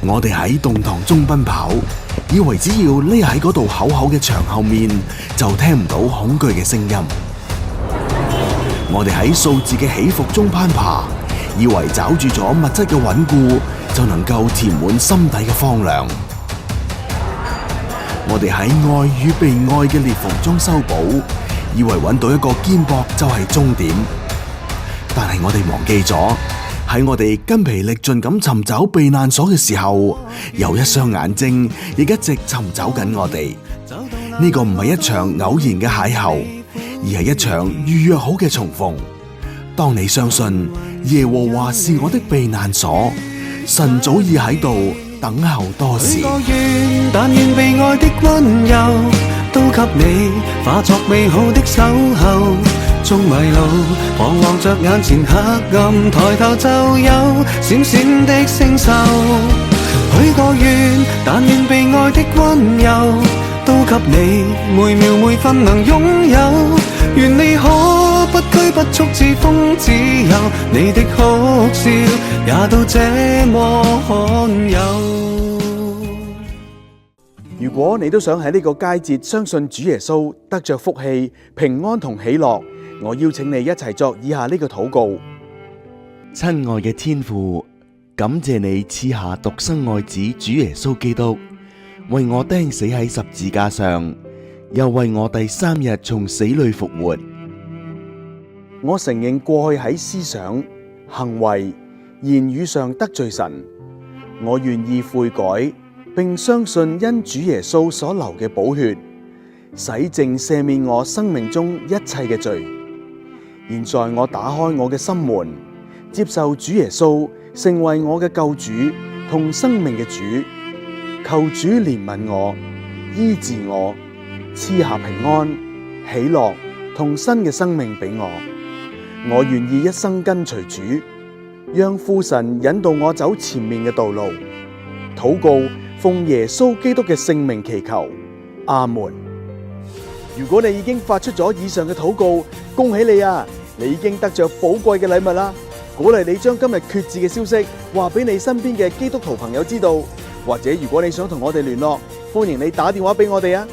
我哋喺動盪中奔跑，以為只要匿喺嗰度厚厚嘅牆後面，就聽唔到恐懼嘅聲音。我哋喺數字嘅起伏中攀爬，以為抓住咗物質嘅穩固，就能夠填滿心底嘅荒涼。我哋喺愛與被愛嘅裂縫中修補，以為揾到一個肩膊就係終點。但係我哋忘記咗，喺我哋筋疲力盡咁尋找避難所嘅時候，有一雙眼睛亦一直尋找緊我哋。呢個唔係一場偶然嘅邂逅，而係一場預約好嘅重逢。當你相信耶和華是我的避難所，神早已喺度等候多時。但願被愛的溫柔都給你化作美好的守候。縱迷路，彷徨着眼前黑暗，抬頭就有閃閃的星宿。許個願，但願被愛的溫柔都給你每秒每分能擁有。願你可不拘不束，似風自由，你的哭笑也都這麼罕有。如果你都想喺呢個佳節相信主耶穌，得着福氣、平安同喜樂，我邀請你一齊作以下呢個禱告。親愛嘅天父，感謝你賜下獨生愛子主耶穌基督，為我釘死喺十字架上，又為我第3日從死裏復活。我承認過去喺思想、行為、言語上得罪神，我願意悔改，並相信因主耶穌所流嘅寶血，洗淨赦免我生命中一切嘅罪。現在我打開我嘅心門，接受主耶穌成為我嘅救主同生命嘅主。求主憐憫我，醫治我，賜下平安、喜樂同新嘅生命俾我。我願意一生跟隨主，讓父神引導我走前面嘅道路。禱告奉耶穌基督嘅聖名祈求，阿門。如果你已經發出咗以上嘅禱告，恭喜你啊！你已經得着寶貴嘅禮物啦！鼓勵你將今日決志嘅消息話俾你身邊嘅基督徒朋友知道，或者如果你想同我哋聯絡，歡迎你打電話俾我哋啊！